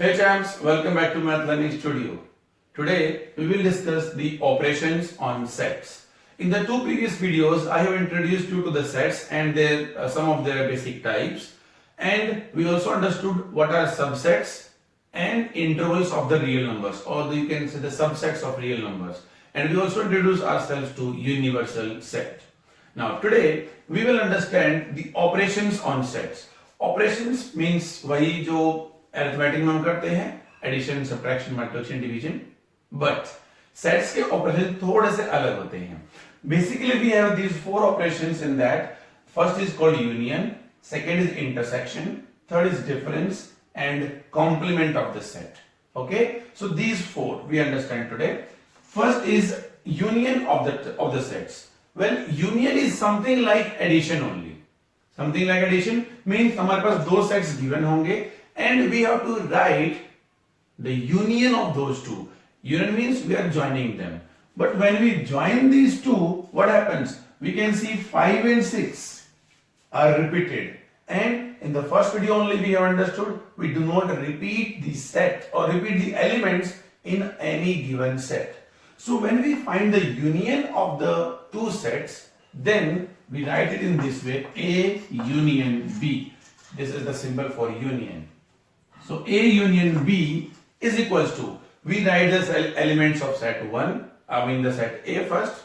Hey champs, welcome back to Math Learning Studio. Today we will discuss the operations on sets. In the two previous videos, I have introduced you to the sets and their some of their basic types, and we also understood what are subsets and intervals of the real numbers, or you can say the subsets of real numbers. And we also introduced ourselves to universal set. Now today we will understand the operations on sets. Operations means वही जो arithmetic में हम करते हैं, addition, subtraction, multiplication, division, but sets के operation थोड़े से अलग होते हैं. Basically we have these four operations in that. First is called union, second is intersection, third is difference and complement of the set. Okay, so these four we understand today. First is union of the sets. Well, union is something like addition only. Something like addition means हमारे पास दो sets given होंगे and we have to write the union of those two. Union means we are joining them. But when we join these two, what happens? We can see 5 and 6 are repeated. And in the first video only we have understood we do not repeat the set or repeat the elements in any given set. So when we find the union of the two sets, then we write it in this way: A union B. This is the symbol for union. So A union B is equals to, we write the elements of set 1, I mean the set A first,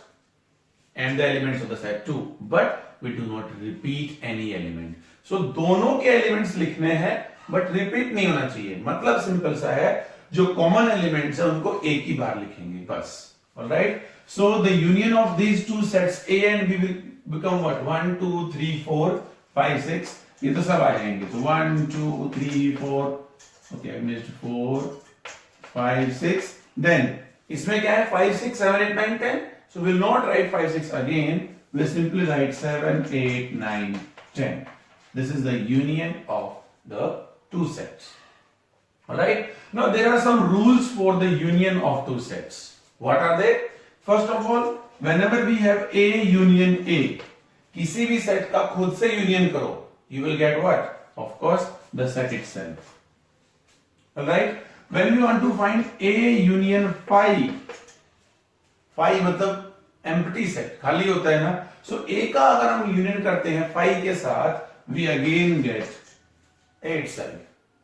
and the elements of the set 2, but we do not repeat any element. So दोनों के elements लिखने हैं but repeat नहीं होना चाहिए. मतलब simple सा है, जो common elements है उनको एक ही बार लिखेंगे बस. Alright? So the union of these two sets A and B will become what? 1, 2, 3, 4, 5, 6. ये तो सब आ जाएंगे. So 1, 2, 3, 4. Okay, I missed 4, 5, 6. Then इसमें क्या है? 5, 6, 7, 8, 9, 10. So we'll not write 5, 6 again. We'll simply write 7, 8, 9, 10. This is the union of the two sets. Alright? Now there are some rules for the union of two sets. What are they? First of all, whenever we have A union A, किसी भी set का खुद से union करो, you will get what? Of course, the set itself. Alright? When we want to find A union phi, phi मतलब empty set, खाली होता है ना. So A का अगर हम यूनियन करते हैं phi के साथ, we again get A itself.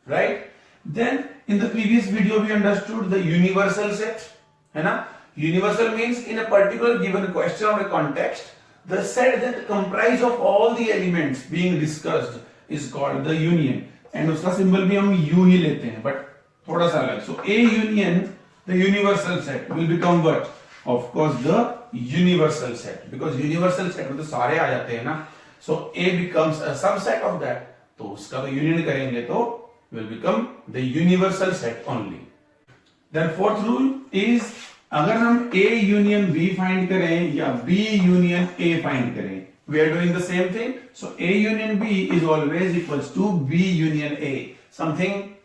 Right? Then in the previous video we understood the universal set, है ना. Universal means in a particular given question or a context, the set that comprise of all the elements being discussed is called the union. And उसका symbol भी हम U ही लेते हैं, but थोड़ा सा अलग. So A union, the universal set will become what? Of course the universal set, because universal set में तो सारे आ जाते हैं ना. So A becomes a subset of that. तो उसका तो union करेंगे तो will become the universal set only. Then fourth rule is, अगर हम A union B find करें या B union A find करें, we are doing the same thing. So A union B is always equals to B union A. Something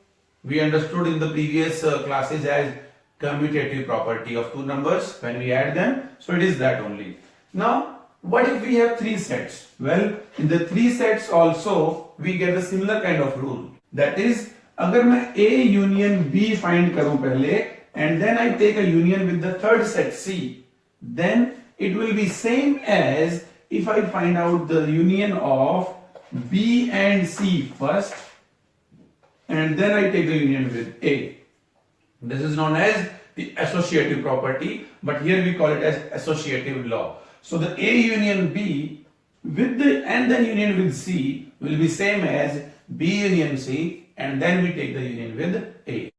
we understood in the previous classes as commutative property of two numbers when we add them. So it is that only. Now, what if we have three sets? Well, in the three sets also we get a similar kind of rule. That is, अगर मैं A union B find करूं पहले, and then I take a union with the third set C, then it will be same as if I find out the union of B and C first, and then I take the union with A. This is known as the associative property, but here we call it as associative law. So the A union B with the and then union with C will be same as B union C, and then we take the union with A.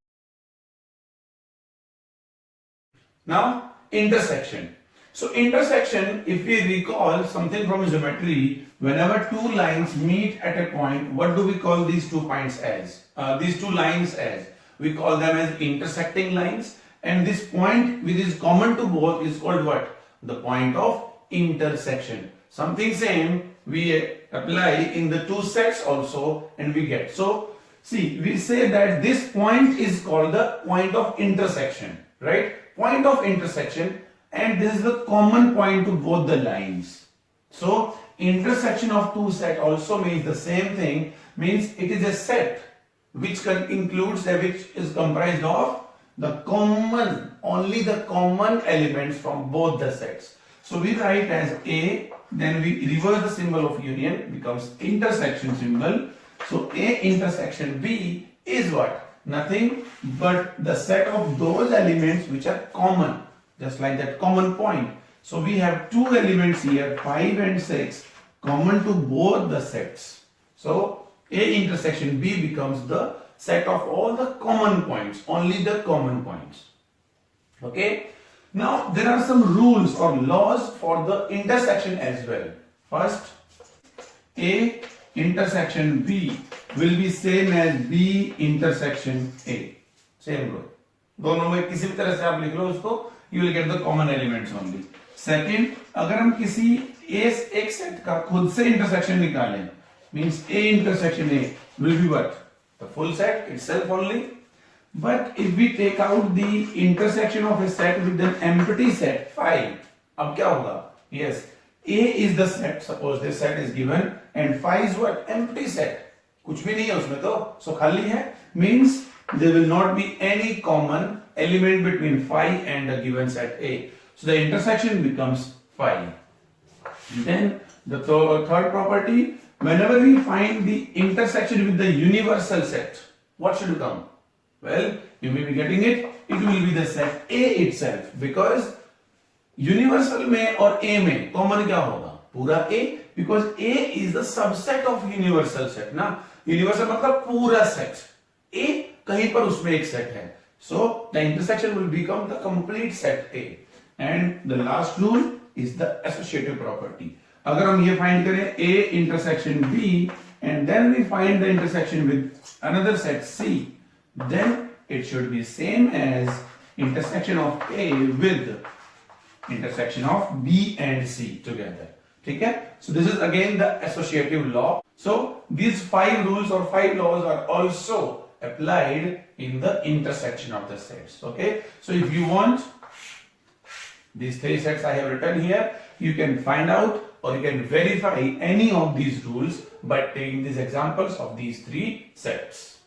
Now, intersection. So intersection, if we recall something from geometry, whenever two lines meet at a point, what do we call these two points as? These two lines as? We call them as intersecting lines, and this point which is common to both is called what? The point of intersection. Something same we apply in the two sets also, and we get. So, see, we say that this point is called the point of intersection, right? Point of intersection, and this is the common point to both the lines. So intersection of two set also means the same thing, means it is a set which which is comprised of only the common elements from both the sets. So we write as A, then we reverse the symbol of union, becomes intersection symbol. So A intersection B is what? Nothing but the set of those elements which are common, just like that common point. So we have two elements here, 5 and 6, common to both the sets. So A intersection B becomes the set of all the common points, only the common points. Okay. Now there are some rules or laws for the intersection as well. First, A intersection B will be same as B intersection A. Same rule. दोनों में किसी भी तरह से आप लिख लो उसको, you will get the common elements only. Second, अगर हम किसी एक सेट का खुद से intersection निकालें, means A intersection A will be what? The full set itself only. But if we take out the intersection of a set with an empty set 5, अब क्या होगा? Yes, A is the set. Suppose this set is given and 5 is what? Empty set. कुछ भी नहीं है उसमें तो, so खाली है. Means there will not be any common element between 5 and the given set A. So the intersection becomes 5. Then the third property, whenever we find the intersection with the universal set, what should come? Well, you may be getting it. It will be the set A itself, because universal में और A में common क्या होगा? पूरा A, because A is the subset of universal set ना. Universal मतलब पूरा set. A कहीं पर उसमें एक set है. So the intersection will become the complete set A. And the last rule is the associative property. अगर हम ये find करें A intersection B and then we find the intersection with another set C, then it should be same as intersection of A with intersection of B and C together. Okay? So this is again the associative law. So these 5 rules or 5 laws are also applied in the intersection of the sets. Okay? So if you want these 3 sets I have written here, you can find out or you can verify any of these rules by taking these examples of these 3 sets.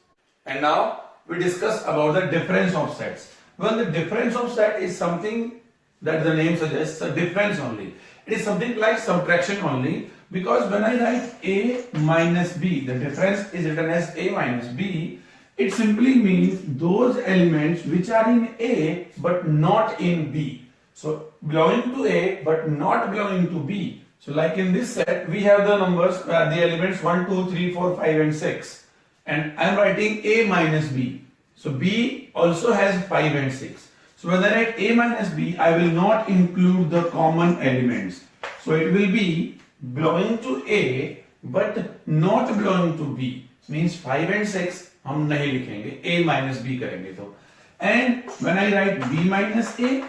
And now we discuss about the difference of sets. Well, the difference of set is something that the name suggests, a difference only. It is something like subtraction only, because when I write A minus B, the difference is written as A minus B. It simply means those elements which are in A but not in B. So belonging to A but not belonging to B. So like in this set, we have the numbers, the elements 1, 2, 3, 4, 5 and 6. And I am writing A minus B. So B also has 5 and 6. So when I write A minus B, I will not include the common elements. So it will be belonging to A but not belonging to B. Means 5 and 6 हम नहीं लिखेंगे, A minus B करेंगे तो. And when I write B minus A,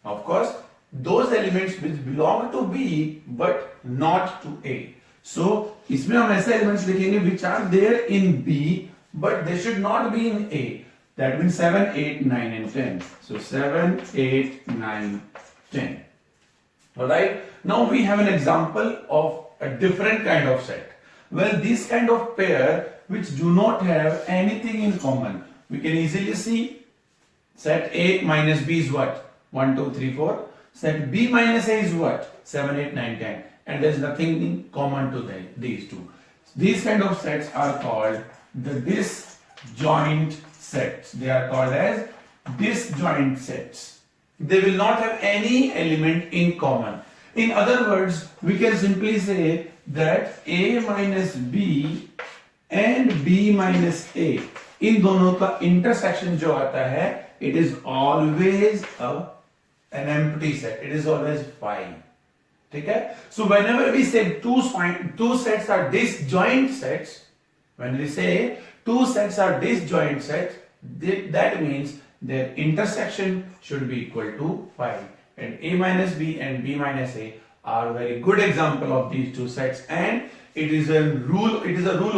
of course, those elements which belong to B but not to A. So इसमें हम ऐसे elements लिखेंगे which are there in B but they should not be in A. That means 7, 8, 9 and 10. So 7, 8, 9, 10. Alright. Now we have an example of a different kind of set. Well, this kind of pair which do not have anything in common. We can easily see set A minus B is what? 1, 2, 3, 4. Set B minus A is what? 7, 8, 9, 10. And there is nothing in common to these two. These kind of sets are called the disjoint sets. They are called as disjoint sets. They will not have any element in common. In other words, we can simply say that A minus B and B minus A, इन दोनों का intersection जो आता है, it is always an empty set. It is always 5. ठीक है? So whenever we say two sets are disjoint sets, when we say two sets are disjoint sets, that means their intersection should be equal to 5. And A minus B and B minus A are very good example of these two sets, and it is a rule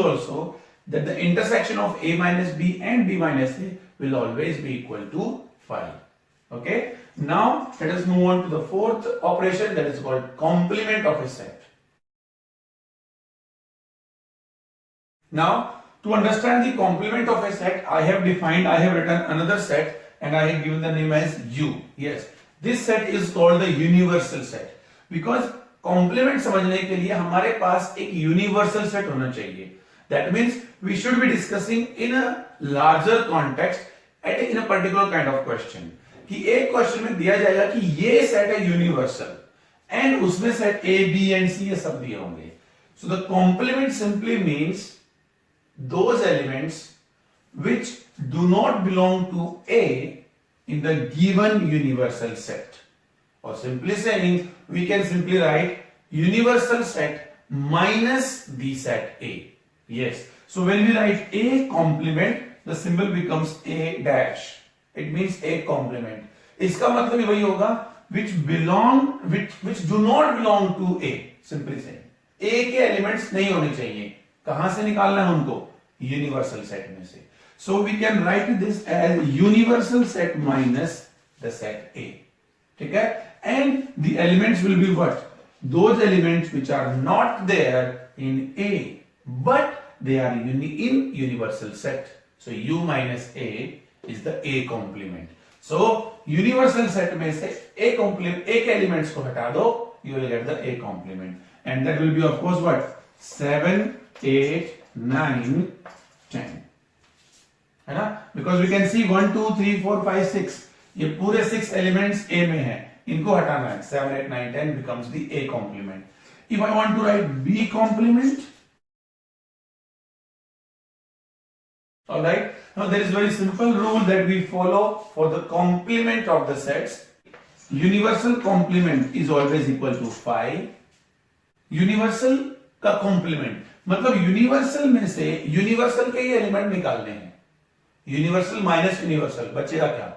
also that the intersection of A minus B and B minus A will always be equal to 5. Okay? Now let us move on to the fourth operation, that is called complement of a set. Now To understand the complement of a set, I have written another set and I have given the name as U. Yes, this set is called the universal set because complement समझने के लिए हमारे पास एक universal set होना चाहिए. That means we should be discussing in a larger context in a particular kind of question. कि एक question में दिया जाएगा कि ये सेट है यूनिवर्सल एंड उसमें set A B and C ये सब दिए होंगे. So the complement simply means those elements which do not belong to A in the given universal set. Or simply saying, we can simply write universal set minus the set A. Yes. So when we write A complement, the symbol becomes A dash. It means A complement. इसका मतलब वही होगा which do not belong to A. Simply saying, A के elements नहीं होने चाहिए. कहां से निकालना है उनको? यूनिवर्सल सेट में से. So we can write this as universal set minus the set A. ठीक है. And the elements will be what? Those elements which are not there in A but they are in universal set. So U minus A is the A complement. So universal set में से A complement A के elements को हटा दो, you will get the A complement and that will be of course what? 7 8 9 10 है ना. Because we can see 1 2 3 4 5 6 ये पूरे 6 एलिमेंट्स ए में है, इनको हटाना है. 7 8 9 10 becomes the A complement. If I want to write B complement, all right, now there is very simple rule that we follow for the complement of the sets. Universal complement is always equal to 5. Universal का complement मतलब universal में से universal के ही element निकालने हैं. Universal minus universal बचेगा क्या?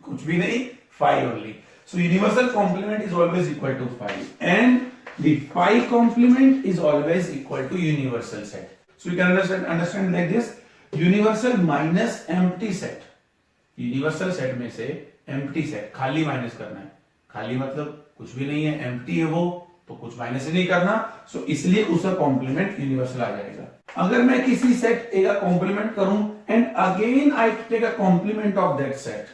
कुछ भी नहीं, 5 only. So universal complement is always equal to 5 and the 5 complement is always equal to universal set. So you can understand like this. Universal minus empty set. Universal set में से empty set खाली minus करना है. खाली मतलब कुछ भी नहीं है, एम्प्टी है वो, तो कुछ माइनस नहीं करना. सो इसलिए उसका कॉम्प्लीमेंट यूनिवर्सल आ जाएगा. अगर मैं किसी सेट ए का कॉम्प्लीमेंट करूं and again I take a complement of that set.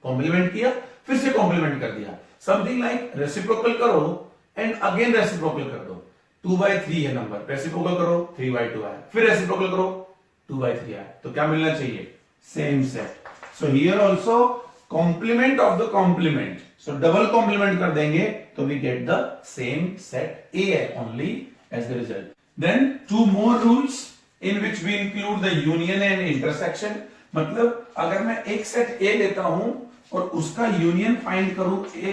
Complement किया फिर से कॉम्प्लीमेंट कर दिया. समथिंग लाइक रेसिप्रोकल करो एंड अगेन रेसिप्रोकल कर दो. 2/3 है नंबर, रेसिप्रोकल करो 3/2 आया, फिर रेसिप्रोकल करो 2/3 आया, तो क्या मिलना चाहिए? Same set. So here also complement of the complement. So double complement कर देंगे तो we get the same set A only as the result. Then 2 more rules in which we include the union and intersection. मतलब अगर मैं एक set ए लेता हूं और उसका यूनियन फाइंड करूं ए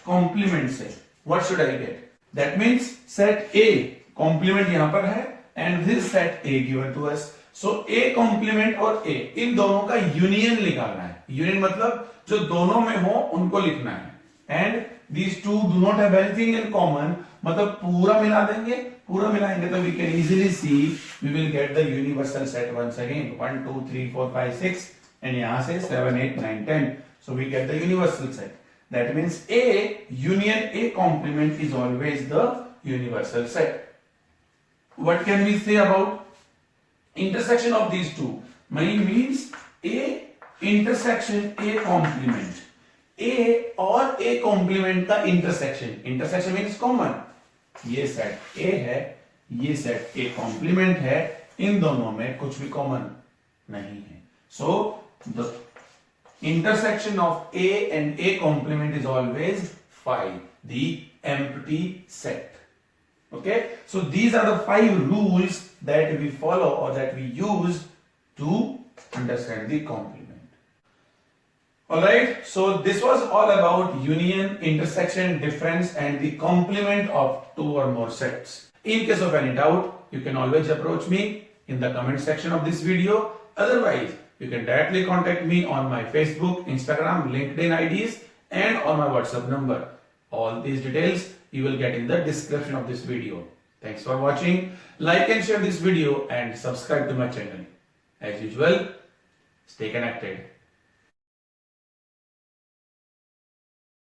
कॉम्प्लीमेंट से, what should I get? That means set A complement यहां पर है and this set A given to us. So A complement और ए इन दोनों का यूनियन निकालना है. यूनियन मतलब जो दोनों में हो उनको लिखना है. And these two do not have anything in common, मतलब पूरा मिला देंगे. पूरा मिलाएंगे तो we can easily see we will get the universal set once again. 1 2 3 4 5 6 and यहाँ से 7 8 9 10. So we get the universal set. That means A union A complement is always the universal set. What can we say about intersection of these two? Means A intersection A complement. A और A complement का intersection. Intersection means common. ये set A है, ये set A complement है, इन दोनों में कुछ भी कॉमन नहीं है. So the intersection of A and A complement is always 5, the empty set. Okay, so these are the 5 rules that we follow or that we use to understand the complement. Alright, so this was all about union, intersection, difference and the complement of 2 or more sets. In case of any doubt, you can always approach me in the comment section of this video. Otherwise, you can directly contact me on my Facebook, Instagram, LinkedIn IDs and on my WhatsApp number. All these details you will get in the description of this video. Thanks for watching. Like and share this video and subscribe to my channel. As usual, stay connected.